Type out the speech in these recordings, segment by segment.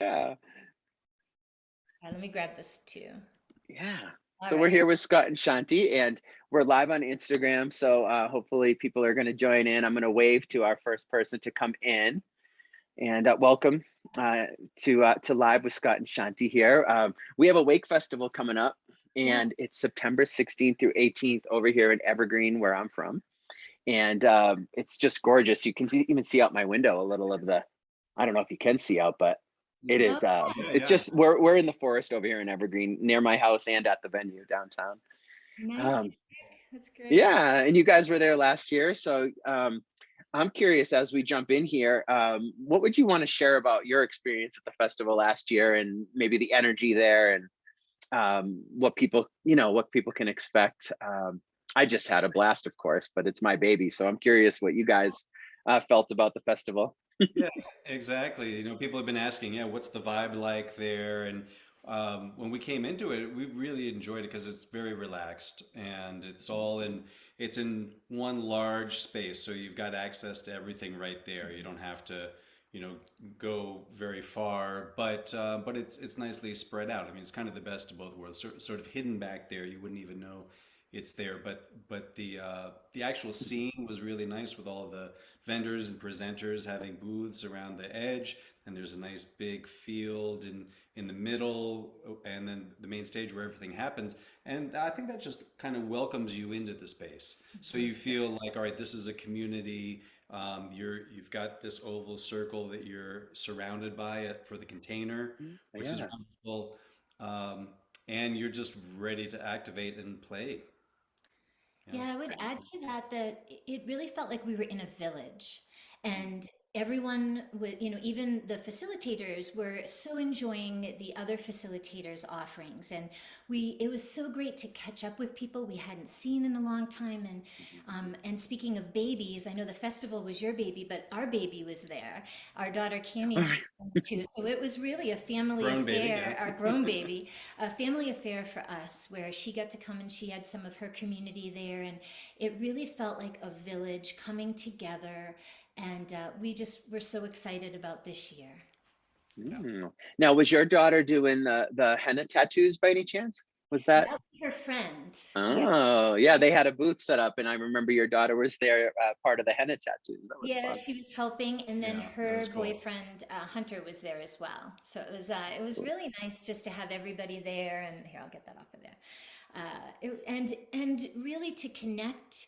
Yeah. Let me grab this too. Yeah. All So we're right. here with Scott and Shanti, and we're live on Instagram. So hopefully people are going to join in. I'm going to wave to our first person to come in, and welcome uh, to live with Scott and Shanti here. We have a wake festival coming up, Yes. and it's September 16th through 18th over here in Evergreen, where I'm from, and it's just gorgeous. You can even see out my window a little of the. I don't know if you can see out, but it Oh, is. Yeah, It's yeah. just we're in the forest over here in Evergreen, near my house and at the venue downtown. nice. Um, That's great. yeah, and you guys were there last year, so I'm curious as we jump in here. What would you want to share about your experience at the festival last year, and maybe the energy there, and what people, what people can expect? I just had a blast, of course, but it's my baby, so I'm curious what you guys felt about the festival. Yes, exactly. People have been asking, yeah, what's the vibe like there? And when we came into it, we really enjoyed it because it's very relaxed and it's in one large space. So you've got access to everything right there. You don't have to, you know, go very far, but it's nicely spread out. I mean, it's kind of the best of both worlds. Sort of hidden back there, you wouldn't even know it's there. But the actual scene was really nice with all the vendors and presenters having booths around the edge, and there's a nice big field in the middle, and then the main stage where everything happens. And I think that just kind of welcomes you into the space, so you feel like, all right, this is a community. You've got this oval circle that you're surrounded by it for the container, which is Yeah. wonderful. Um, and you're just ready to activate and play. Yeah. Yeah, I would add to that that it really felt like we were in a village, and everyone would, even the facilitators were so enjoying the other facilitators' offerings, and it was so great to catch up with people we hadn't seen in a long time. And speaking of babies, I know the festival was your baby, but our baby was there. Our daughter Cami was coming too, so it was really a family Grown baby, affair. Our yeah. grown baby, a family affair for us, where she got to come and she had some of her community there, and it really felt like a village coming together. And we just were so excited about this year. Yeah. Mm. Now, was your daughter doing the henna tattoos by any chance? Was that? That was her friend. Yeah. Oh, yeah, they had a booth set up, and I remember your daughter was there, part of the henna tattoos. That was Yeah, fun. she was helping, and then Yeah, that was her cool. boyfriend Hunter was there as well. So it was Cool. really nice just to have everybody there. And here, I'll get that off of there. And really to connect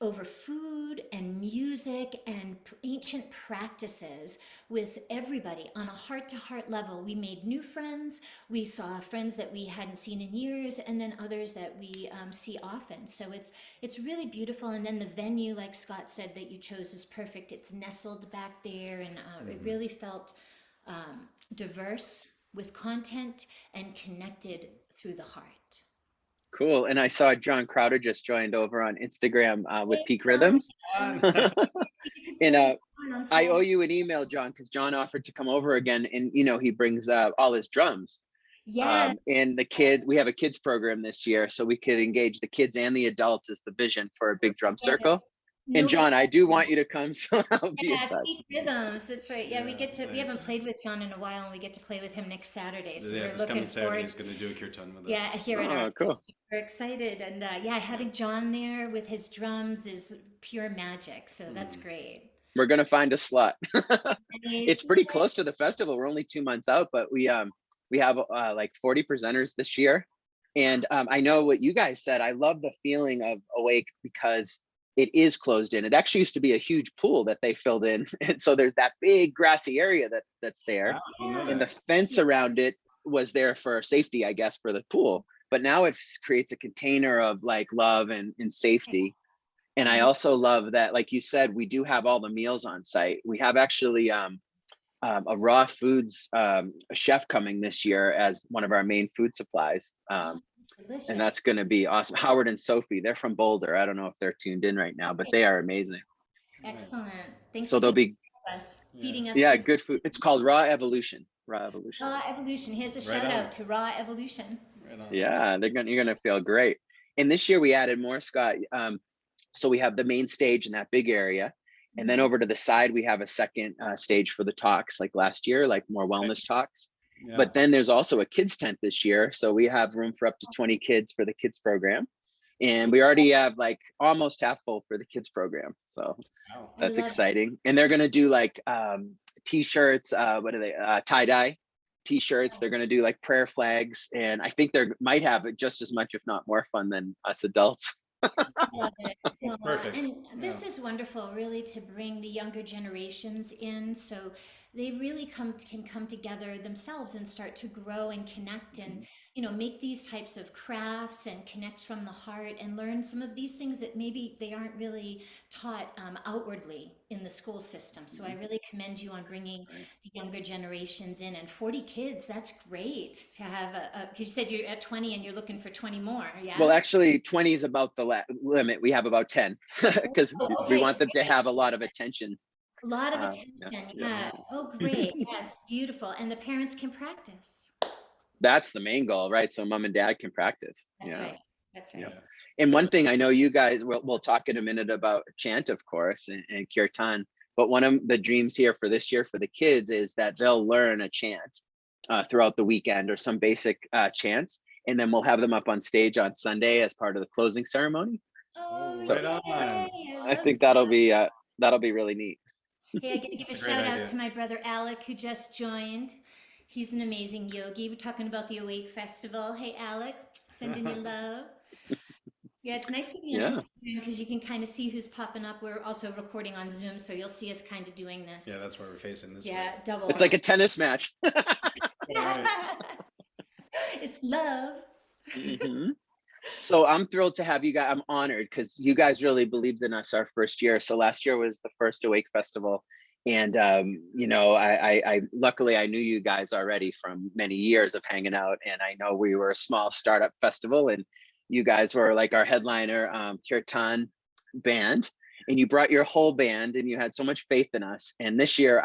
over food and music and ancient practices with everybody on a heart to heart level. We made new friends. We saw friends that we hadn't seen in years, and then others that we see often. So it's really beautiful. And then the venue, like Scott said, that you chose is perfect. It's nestled back there, and it Hmm. really felt diverse with content and connected through the heart. Cool. And I saw John Crowder just joined over on Instagram with Hey, Peak John. Rhythms. We get to And play with John on I owe Saturday. you an email, John, because John offered to come over again, and he brings all his drums. Yes, And the kids, yes, we have a kids program this year, so we could engage the kids and the adults is the vision for a big drum yes. circle. And Nobody. John, I do want you to come, so I'll be in Yeah, touch. peak rhythms. That's right. Yeah, Yeah, we haven't nice. played with John in a while, and we get to play with him next Saturday. So Yeah, we're this looking coming Saturday forward. he's going to do a kirtan with Yeah, us. here at our Oh, cool. house. We're excited, and yeah, having John there with his drums is pure magic. So that's Hmm. great. We're gonna find a slot. It's Nice. pretty close to the festival. We're only 2 months out, but we have like 40 presenters this year. And I know what you guys said. I love the feeling of Awake because it is closed in. It actually used to be a huge pool that they filled in, and so there's that big grassy area that's there, Wow, I didn't know Yeah. and the that. fence around it was there for safety, I guess, for the pool. But now it creates a container of like love and safety. And I Yeah. also love that, like you said, we do have all the meals on site. We have actually a raw foods chef coming this year as one of our main food supplies. Oh, And delicious. that's going to be awesome. Howard and Sophie, they're from Boulder. I don't know if they're tuned in right now, but they are amazing. Nice. Excellent. Thanks So for they'll taking be, care of us, Yeah, feeding us yeah, good. good food. It's called Raw Evolution. Raw Evolution. Raw Evolution. Here's a right shout on. out to Raw Evolution. Right on. Yeah, you're gonna feel great. And this year we added more, Scott. So we have the main stage in that big area, and then Mhm. over to the side we have a second stage for the talks, like last year, like more Right. wellness talks. Yeah. But then there's also a kids tent this year. So we have room for up to 20 kids for the kids program. And we already have like almost half full for the kids program. So Wow. I that's love exciting. And they're going to do like t-shirts, what are they? Tie-dye t-shirts. They're going to do like prayer flags. And I think they might have it just as much, if not more fun than us adults. Love it. That's perfect. And Yeah. this is wonderful, really, to bring the younger generations in, so they really can come together themselves and start to grow and connect, and make these types of crafts and connect from the heart and learn some of these things that maybe they aren't really taught outwardly in the school system. So I really commend you on bringing Right. the younger generations in, and 40 kids. That's great to have because you said you're at 20 and you're looking for 20 more. Well, Yeah. actually 20 is about the limit. We have about 10 because Oh, we okay, want them to great. have a lot of attention. A lot of Yeah, attention, yeah. yeah. Oh, great. Yes, beautiful. And the parents can practice. That's the main goal, right? So mom and dad can practice. That's Yeah. right. That's Yeah. right. Yeah. And one thing I know you guys, we'll talk in a minute about chant, of course, and kirtan. But one of the dreams here for this year for the kids is that they'll learn a chant throughout the weekend or some basic chants. And then we'll have them up on stage on Sunday as part of the closing ceremony. Oh, Oh, So right yay. on. I I love think that. that'll be really neat. Hey, I got to give That's a a great shout out idea. to my brother Alec, who just joined. He's an amazing yogi. We're talking about the Awake Festival. Hey, Alec, sending you love. Yeah, it's nice to be on Yeah. Instagram because you can kind of see who's popping up. We're also recording on Zoom, so you'll see us kind of doing Yeah, this. that's where we're facing this way. Yeah, double. It's like a tennis match. All right. It's love. hmm So I'm thrilled to have you guys. I'm honored because you guys really believed in us our first year. So last year was the first Awake Festival, and I luckily I knew you guys already from many years of hanging out, and I know we were a small startup festival, and you guys were like our headliner Kirtan band, and you brought your whole band, and you had so much faith in us. And this year,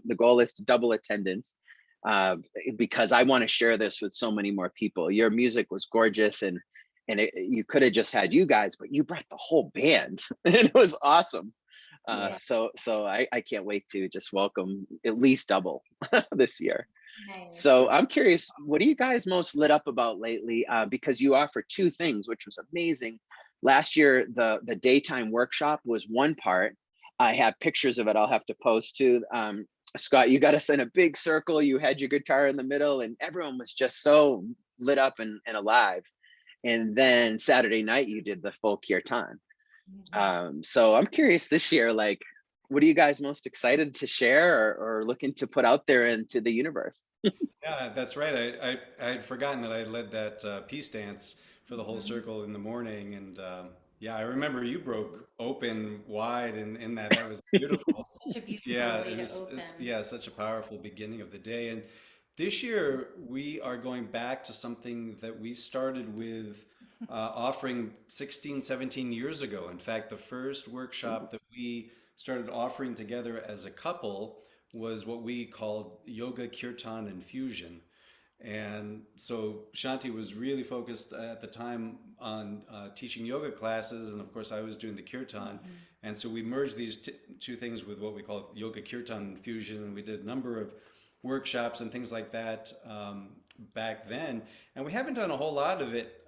the goal is to double attendance. Uh, because I want to share this with so many more people. Your music was gorgeous, and you could have just had you guys, but you brought the whole band, and it was awesome. Yeah. So I can't wait to just welcome at least double this year. So Nice. I'm curious, what are you guys most lit up about lately? Because you offer two things, which was amazing. Last year, the daytime workshop was one part. I have pictures of it. I'll have to post too. Scott, you got us in a big circle. You had your guitar in the middle, and everyone was just so lit up and alive. And then Saturday night, you did the full kirtan. Mhm. So I'm curious this year, like, what are you guys most excited to share or looking to put out there into the universe? Yeah, that's right. I had forgotten that I led that peace dance for the whole Mhm. circle in the morning, and yeah, I remember you broke open wide in that. That was beautiful. Such a beautiful Yeah, way to open. yeah, such a powerful beginning of the day. And this year we are going back to something that we started with offering 16, 17 years ago. In fact, the first Ooh, workshop that we started offering together as a couple was what we called Yoga Kirtan Infusion. And so Shanti was really focused at the time on teaching yoga classes, and of course I was doing the kirtan. Mhm. And so we merged these two things with what we call yoga kirtan infusion, and we did a number of workshops and things like that back then. And we haven't done a whole lot of it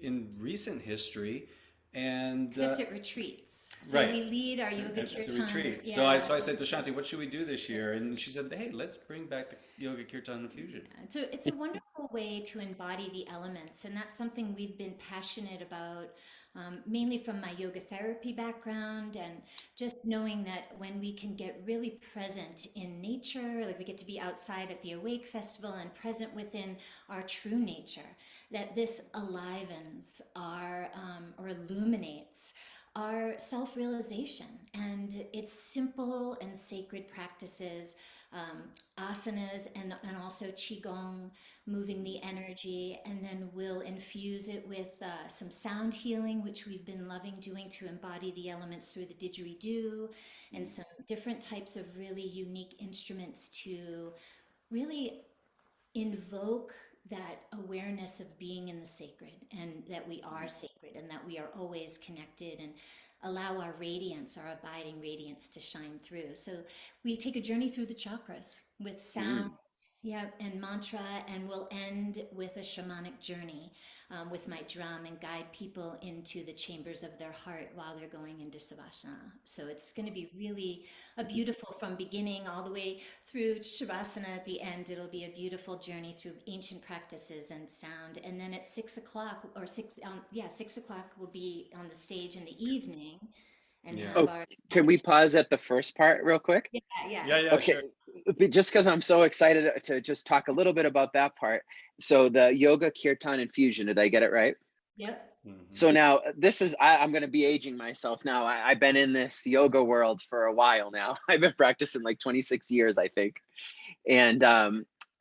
in recent history. And Except at retreats. So right, we lead our yoga at the kirtan. retreat. So Yeah. I said to Shanti, "What should we do this year?" And she said, "Hey, let's bring back the yoga kirtan infusion." It's a wonderful way to embody the elements, and that's something we've been passionate about, mainly from my yoga therapy background, and just knowing that when we can get really present in nature, like we get to be outside at the Awake Festival and present within our true nature, that this alivens our or illuminates our self realization. And it's simple and sacred practices, asanas, and also Qigong, moving the energy. And then we'll infuse it with some sound healing, which we've been loving doing to embody the elements through the didgeridoo, and some different types of really unique instruments to really invoke that awareness of being in the sacred, and that we are sacred and that we are always connected. And allow our radiance, our abiding radiance to shine through. So we take a journey through the chakras with sound, Mm. yeah, and mantra, and we'll end with a shamanic journey with my drum and guide people into the chambers of their heart while they're going into Savasana. So it's going to be really a beautiful, from beginning all the way through Shavasana at the end. It'll be a beautiful journey through ancient practices and sound. And then at 6 o'clock, or six, yeah, 6 o'clock, we'll be on the stage in the evening and Yeah. have Oh, our can ecstatic we chant. pause at the first part real quick? Yeah, yeah. Yeah, yeah, Okay, sure. just because I'm so excited to just talk a little bit about that part. So the yoga, kirtan, infusion, did I get it right? Yep. Hmm. So now this is, I'm going to be aging myself now. I've been in this yoga world for a while now. I've been practicing like 26 years, I think. And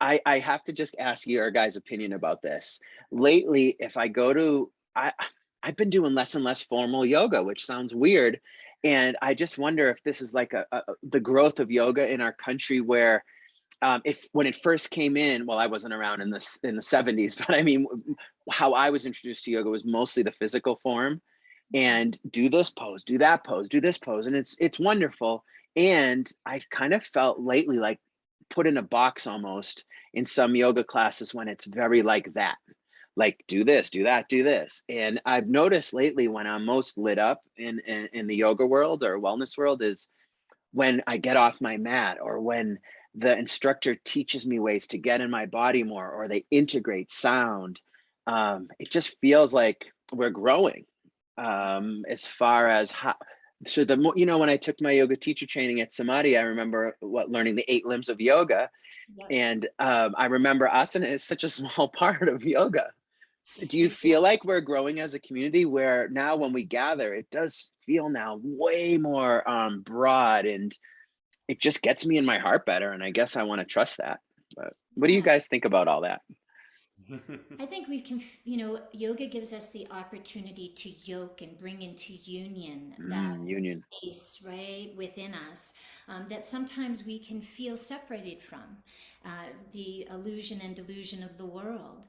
I have to just ask your guys' opinion about this. Lately, if I go to, I've been doing less and less formal yoga, which sounds weird. And I just wonder if this is like the growth of yoga in our country, where if when it first came in, well, I wasn't around in the 70s, but I mean, how I was introduced to yoga was mostly the physical form, and do this pose, do that pose, do this pose, and it's wonderful. And I kind of felt lately like put in a box almost in some yoga classes when it's very like that, like do this, do that, do this. And I've noticed lately when I'm most lit up in the yoga world or wellness world is when I get off my mat, or when the instructor teaches me ways to get in my body more, or they integrate sound. It just feels like we're growing, as far as how. So the more, when I took my yoga teacher training at Samadhi, I remember learning the 8 limbs of yoga, Yep. and I remember asana is such a small part of yoga. Do you feel Exactly. like we're growing as a community, where now when we gather, it does feel now way more broad, and it just gets me in my heart better, and I guess I want to trust that. But what do you Yeah. guys think about all that? I think we can, yoga gives us the opportunity to yoke and bring into union that Union. space, right, within us that sometimes we can feel separated from the illusion and delusion of the world.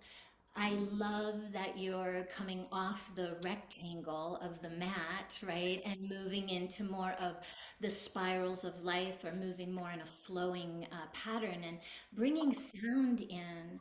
I love that you're coming off the rectangle of the mat, right, and moving into more of the spirals of life, or moving more in a flowing pattern and bringing sound in.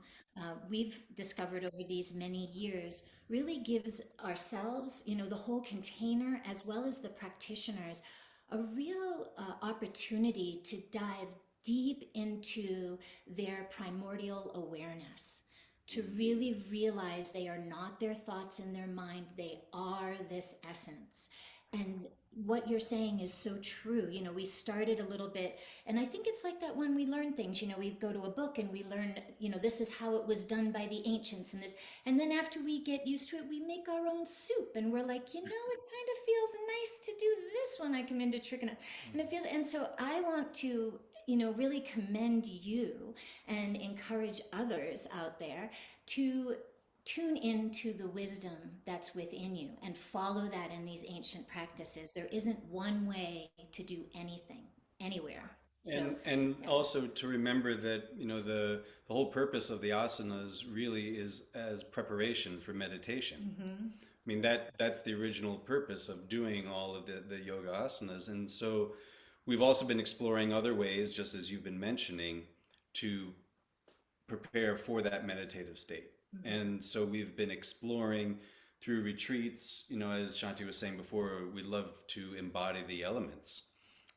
We've discovered over these many years really gives ourselves, the whole container, as well as the practitioners, a real opportunity to dive deep into their primordial awareness, to really realize they are not their thoughts in their mind, they are this essence. And what you're saying is so true. We started a little bit, and I think it's like that when we learn things. We go to a book and we learn, this is how it was done by the ancients, and this, and then after we get used to it, we make our own soup, and we're like, it kind of feels nice to do this when I come into Trichina, and it feels, and so I want to, really commend you and encourage others out there to tune into the wisdom that's within you and follow that in these ancient practices. There isn't one way to do anything anywhere. So, And yeah. also to remember that the whole purpose of the asanas really is as preparation for meditation. I mean that's the original purpose of doing all of the yoga asanas. And so we've also been exploring other ways, just as you've been mentioning, to prepare for that meditative state. And so we've been exploring through retreats, as Shanti was saying before, we love to embody the elements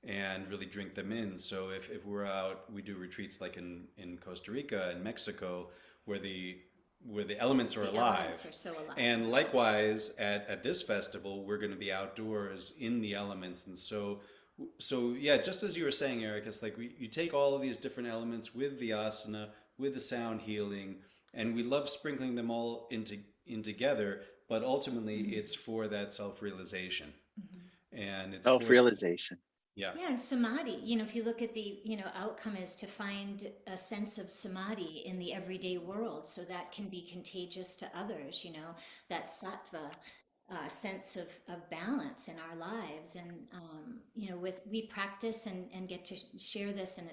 and really drink them in. So if we're out, we do retreats like in Costa Rica and Mexico, where the elements are The elements alive. are so alive. And likewise at this festival, we're going to be outdoors in the elements. And so yeah, just as you were saying, Eric, it's like you take all of these different elements with the asana, with the sound healing, and we love sprinkling them all in together. But ultimately, it's for that self realization, and it's for Self-realization. yeah. Yeah, and samadhi, if you look at the, outcome is to find a sense of samadhi in the everyday world so that can be contagious to others, that sattva. sense of balance in our lives. And we practice and get to share this, and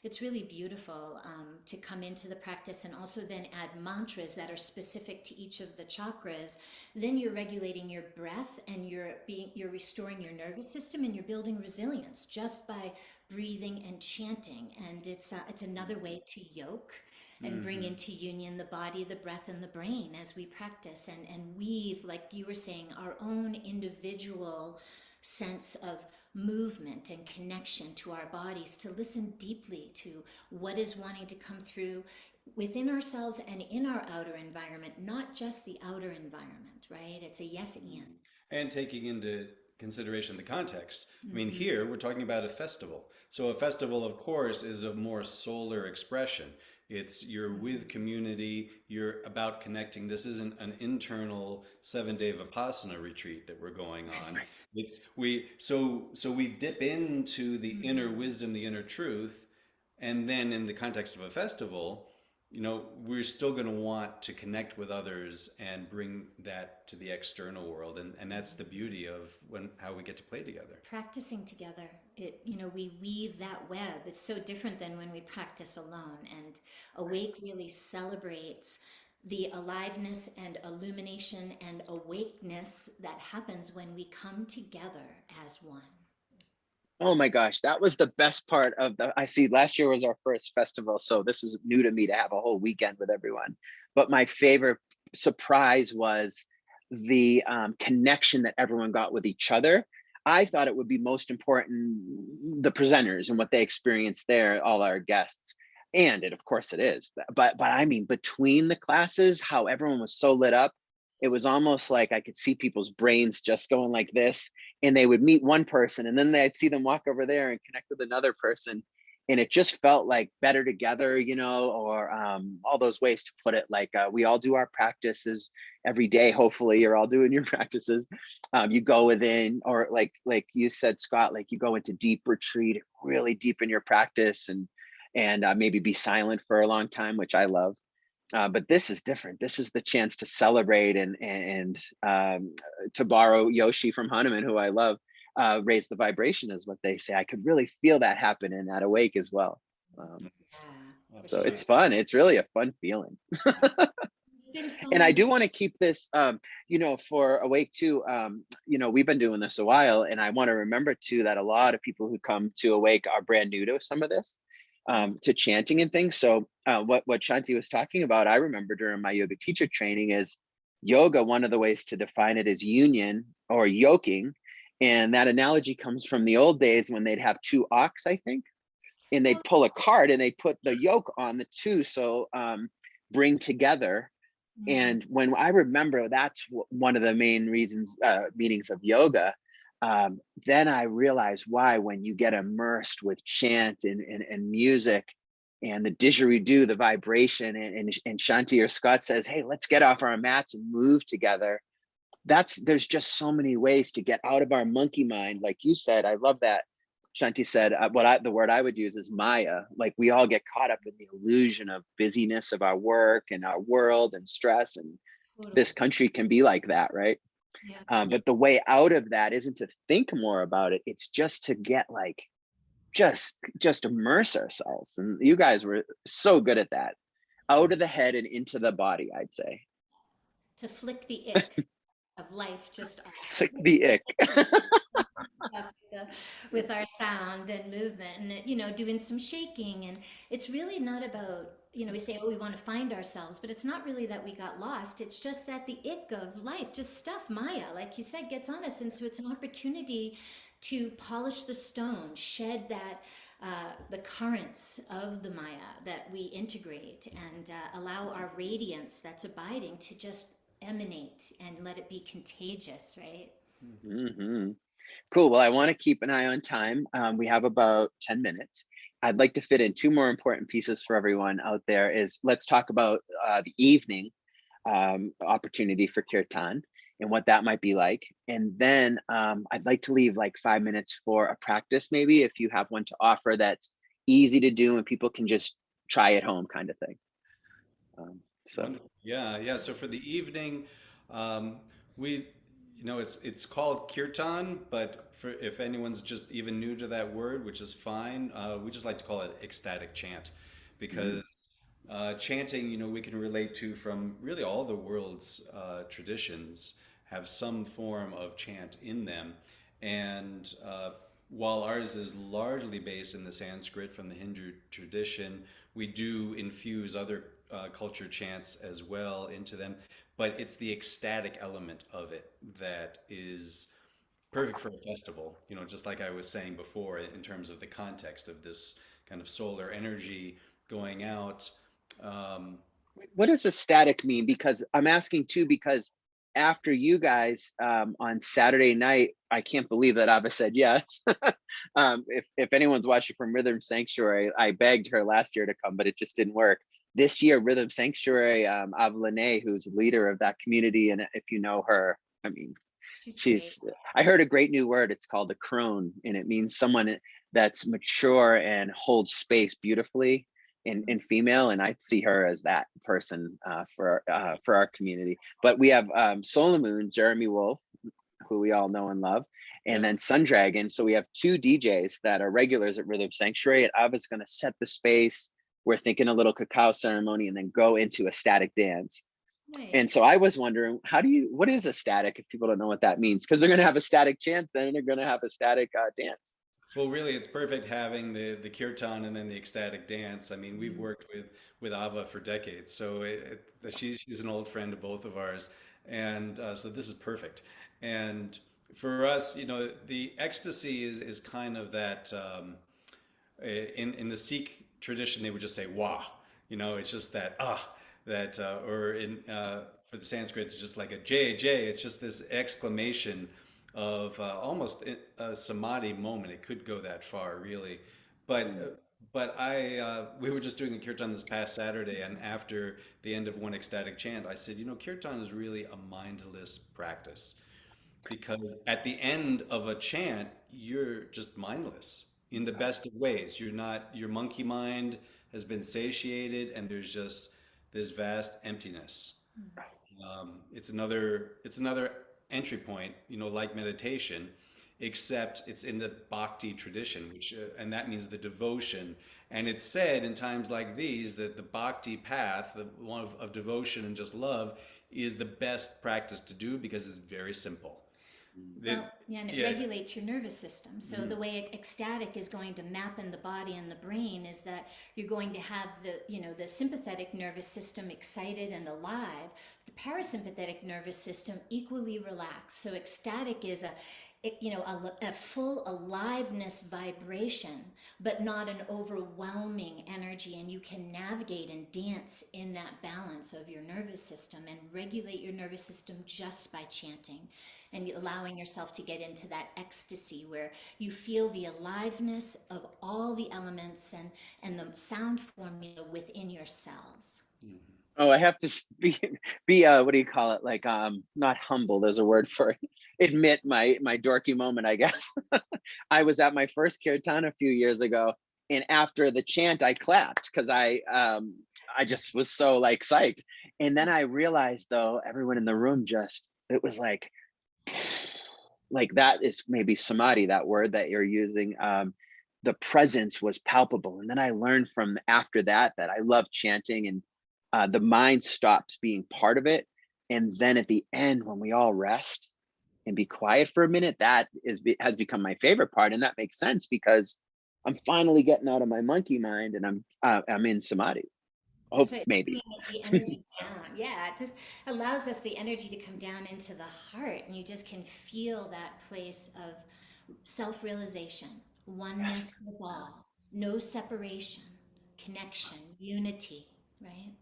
it's really beautiful to come into the practice and also then add mantras that are specific to each of the chakras. Then you're regulating your breath, and you're restoring your nervous system, and you're building resilience just by breathing and chanting. And it's another way to yoke and bring Hmm. into union the body, the breath, and the brain as we practice, and weave, like you were saying, our own individual sense of movement and connection to our bodies, to listen deeply to what is wanting to come through within ourselves and in our outer environment, not just the outer environment, right? It's a yes and. And taking into consideration the context. I mean, Mm-hmm. here we're talking about a festival. So a festival, of course, is a more solar expression. It's you're with community, you're about connecting. This isn't an internal 7 day Vipassana retreat that we're going on. It's we dip into the inner Mm-hmm. wisdom, the inner truth, and then in the context of a festival, we're still going to want to connect with others and bring that to the external world. And that's the beauty of how we get to play together. Practicing together, we weave that web. It's so different than when we practice alone. And Awake really celebrates the aliveness and illumination and awakeness that happens when we come together as one. Oh my gosh, that was the best part of I see last year was our first festival, so this is new to me to have a whole weekend with everyone. But my favorite surprise was the connection that everyone got with each other. I thought it would be most important, the presenters and what they experienced there, all our guests. And of course it is. But I mean, between the classes, how everyone was so lit up, it was almost like I could see people's brains just going like this, and they would meet one person and then I'd see them walk over there and connect with another person, and it just felt like better together, or all those ways to put it, like we all do our practices every day. Hopefully you're all doing your practices. You go within, or like you said, Scott, like you go into deep retreat, really deep in your practice, and maybe be silent for a long time, which I love. But this is different. This is the chance to celebrate and to borrow Yoshi from Hanuman, who I love, raise the vibration is what they say. I could really feel that happen in that Awake as well. Um, Yeah, for so sure. it's fun. It's really a fun feeling. It's been And I fun. do want to keep this, for Awake too. We've been doing this a while, and I want to remember too that a lot of people who come to Awake are brand new to some of this, Mm. to chanting and things. So what Shanti was talking about, I remember during my yoga teacher training, is yoga. One of the ways to define it is union or yoking, and that analogy comes from the old days when they'd have two ox, I think, and Oh, they'd pull a cart and they'd put the yoke on the two, so bring together. mm. And when I remember that's one of the main reasons, meanings of yoga, then I realized why, when you get immersed with chant and music and the didgeridoo, the vibration, and Shanti or Scott says, hey, let's get off our mats and move together. There's just so many ways to get out of our monkey mind. Like you said, I love that. Shanti said, the word I would use is Maya. Like we all get caught up in the illusion of busyness of our work and our world and stress. And Totally. this country can be like that, right? Yeah. But the way out of that isn't to think more about it. It's just to get like, just immerse ourselves. And you guys were so good at that. Out of the head and into the body, I'd say. To flick the ick of life just off. Like the ick. Stuff with our sound and movement, and doing some shaking. And it's really not about, we say, oh, we want to find ourselves, but it's not really that we got lost. It's just that the ick of life, just stuff, Maya, like you said, gets on us. And so it's an opportunity to polish the stone, shed that, the currents of the Maya that we integrate, and allow our radiance that's abiding to just emanate and let it be contagious, right? Hmm. Cool. Well, I want to keep an eye on time. We have about 10 minutes. I'd like to fit in two more important pieces for everyone out there. Is let's talk about the evening opportunity for Kirtan and what that might be like. And then I'd like to leave like 5 minutes for a practice, maybe if you have one to offer that's easy to do and people can just try at home, kind of thing. Um, so, Wonderful. Yeah, yeah. So for the evening, um, we it's called Kirtan, but for if anyone's just even new to that word, which is fine, we just like to call it ecstatic chant, Mm. because chanting, we can relate to from really all the world's traditions have some form of chant in them, and while ours is largely based in the Sanskrit from the Hindu tradition, we do infuse other culture chants as well into them. But it's the ecstatic element of it that is perfect for a festival. Just like I was saying before, in terms of the context of this kind of solar energy going out. Um, What does ecstatic mean? Because I'm asking too, because after you guys on Saturday night, I can't believe that Ava said yes. If anyone's watching from Rhythm Sanctuary, I begged her last year to come, but it just didn't work. This year, Rhythm Sanctuary, Ava Lene, who's leader of that community, and if you know her, I mean, She's great. she's I heard a great new word. It's called a crone, and it means someone that's mature and holds space beautifully in female, and I see her as that person for our community. But we have Solar Moon, Jeremy Wolf, who we all know and love, and yeah. then Sun Dragon. So we have two DJs that are regulars at Rhythm Sanctuary, and I was going to set the space. We're thinking a little cacao ceremony and then go into a static dance. And Nice. so I was wondering, what is a static if people don't know what that means? Because they're going to have a static chant, then they're going to have a static dance. Well, really, it's perfect having the kirtan and then the ecstatic dance. I mean, we've worked with Ava for decades, so she's an old friend of both of ours, and so this is perfect. And for us, the ecstasy is kind of that. In the Sikh tradition, they would just say "wah." It's just that that or in for the Sanskrit, it's just like a J J. It's just this exclamation of almost a samadhi moment. It could go that far, really. But Mm. we were just doing a kirtan this past Saturday, and after the end of one ecstatic chant, I said, kirtan is really a mindless practice, because at the end of a chant you're just mindless in the best of ways. You're not, your monkey mind has been satiated, and there's just this vast emptiness. It's another entry point, like meditation, except it's in the bhakti tradition, which and that means the devotion. And it's said in times like these that the bhakti path, the one of devotion and just love, is the best practice to do because it's very simple. Well, It, yeah, and it yeah. regulates your nervous system. So Mhm. the way ecstatic is going to map in the body and the brain is that you're going to have the sympathetic nervous system excited and alive, the parasympathetic nervous system equally relaxed. So ecstatic is a full aliveness vibration, but not an overwhelming energy. And you can navigate and dance in that balance of your nervous system and regulate your nervous system just by chanting and allowing yourself to get into that ecstasy where you feel the aliveness of all the elements and the sound formula within your cells. Oh, I have to be what do you call it? Like not humble. There's a word for it. Admit my dorky moment, I guess. I was at my first kirtan a few years ago, and after the chant, I clapped because I just was so like psyched. And then I realized though, everyone in the room just it was like that is maybe samadhi, that word that you're using. The presence was palpable. And then I learned from after that I love chanting, and the mind stops being part of it. And then at the end, when we all rest and be quiet for a minute, has become my favorite part. And that makes sense because I'm finally getting out of my monkey mind, and I'm in samadhi. I That's hope right. maybe. Bringing the energy down. Yeah, it just allows us the energy to come down into the heart, and you just can feel that place of self realization, oneness with all, no separation, connection, unity, right?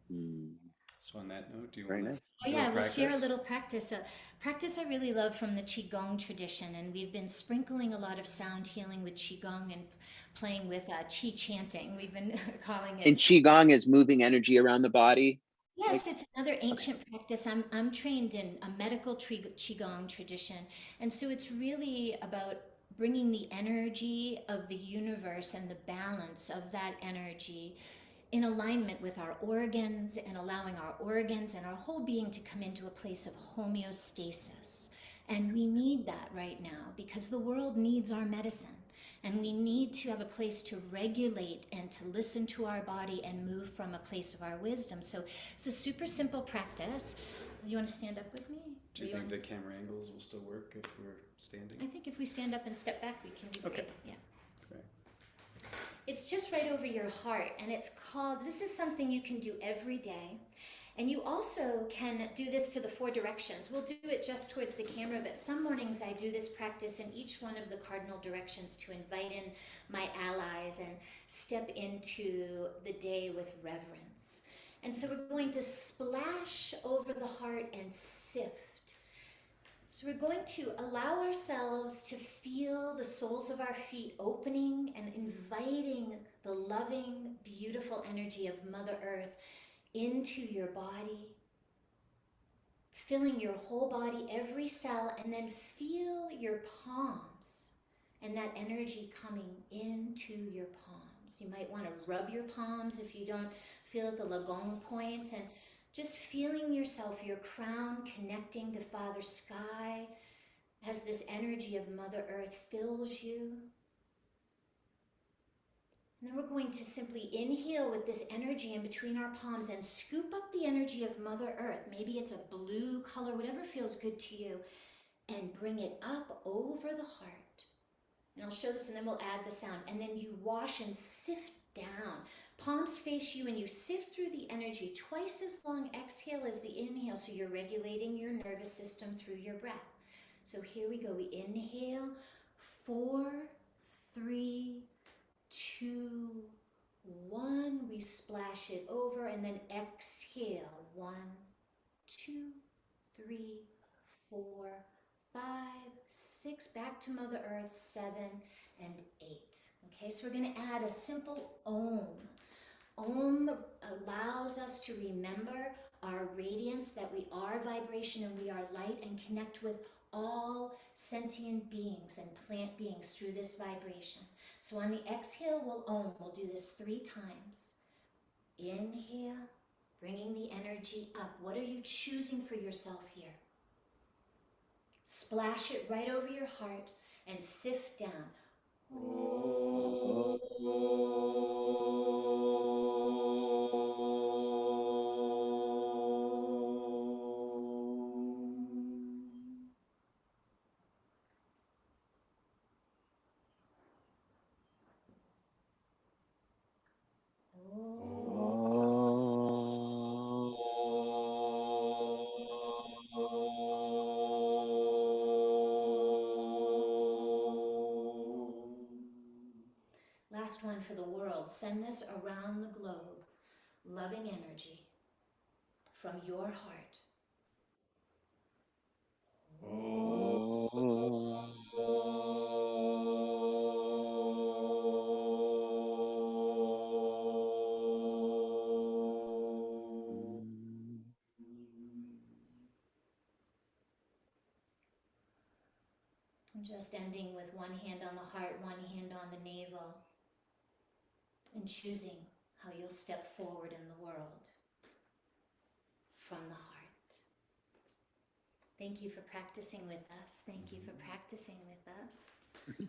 Mm, So on that note, do you want very to nice. Oh do a yeah, we'll share a practice? little practice. A practice I really love from the Qigong tradition, and we've been sprinkling a lot of sound healing with Qigong and playing with Qi chanting. We've been calling it. And Qigong is moving energy around the body. Like, Yes, it's another okay. ancient practice. I'm trained in a medical Qigong tradition, and so it's really about bringing the energy of the universe and the balance of that energy in alignment with our organs and allowing our organs and our whole being to come into a place of homeostasis. And we need that right now because the world needs our medicine. And we need to have a place to regulate and to listen to our body and move from a place of our wisdom. So it's a super simple practice. You want to stand up with me? Do you think the camera angles will still work if we're standing? I think if we stand up and step back, we can be great. Okay. Yeah. Great. It's just right over your heart, and it's called, this is something you can do every day. And you also can do this to the 4 directions. We'll do it just towards the camera, but some mornings I do this practice in each one of the cardinal directions to invite in my allies and step into the day with reverence. And so we're going to splash over the heart and sift. So we're going to allow ourselves to feel the soles of our feet opening and inviting the loving, beautiful energy of Mother Earth into your body, filling your whole body, every cell, and then feel your palms and that energy coming into your palms. You might want to rub your palms if you don't feel the lagong points, and just feeling yourself, your crown connecting to Father Sky as this energy of Mother Earth fills you. And then we're going to simply inhale with this energy in between our palms and scoop up the energy of Mother Earth. Maybe it's a blue color, whatever feels good to you, and bring it up over the heart. And I'll show this and then we'll add the sound. And then you wash and sift down. Palms face you and you sift through the energy. Twice as long exhale as the inhale, so you're regulating your nervous system through your breath. So here we go. We inhale, 4, 3, 2, 1. We splash it over, and then exhale. 1, 2, 3, 4, 5, 6. Back to Mother Earth. 7 and 8. Okay, so we're going to add a simple Om. Om allows us to remember our radiance, that we are vibration and we are light, and connect with all sentient beings and plant beings through this vibration. So on the exhale, we'll do this 3 times. Inhale, bringing the energy up. What are you choosing for yourself here? Splash it right over your heart and sift down. Last one for the world. Send this around the globe. Loving energy from your heart. I'm just ending with one hand on the heart, one hand on the navel, and choosing how you'll step forward in the world from the heart. Thank you for practicing with us. Thank you for practicing with us.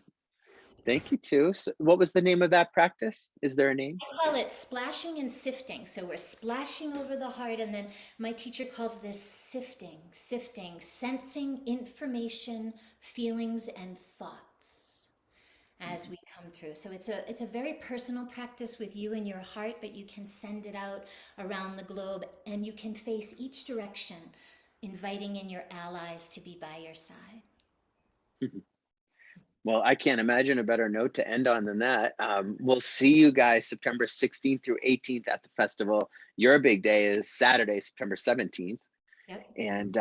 Thank you too. So what was the name of that practice? Is there a name? I call it splashing and sifting. So we're splashing over the heart, and then my teacher calls this sifting, sensing information, feelings, and thoughts as we come through. So it's a very personal practice with you and your heart, but you can send it out around the globe, and you can face each direction, inviting in your allies to be by your side. Well, I can't imagine a better note to end on than that. We'll see you guys September 16th through 18th at the festival. Your big day is Saturday, September 17th. Yep. And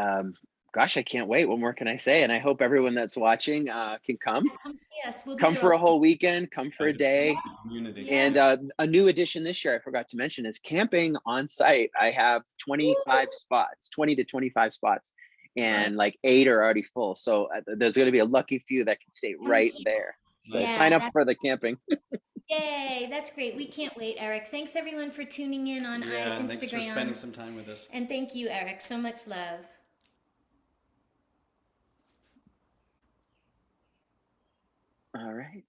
gosh, I can't wait. What more can I say? And I hope everyone that's watching can come. Come see us. We'll be Come there for a all whole weekend, come for a day. Community. Yeah. And a new addition this year, I forgot to mention, is camping on site. I have 25 spots, 20 to 25 spots, and like 8 are already full. So there's going to be a lucky few that can stay right there. So Nice. sign up for the camping. Yay, that's great. We can't wait, Eric. Thanks everyone for tuning in on Yeah, Instagram. thanks for spending some time with us. And thank you, Eric. So much love. All right.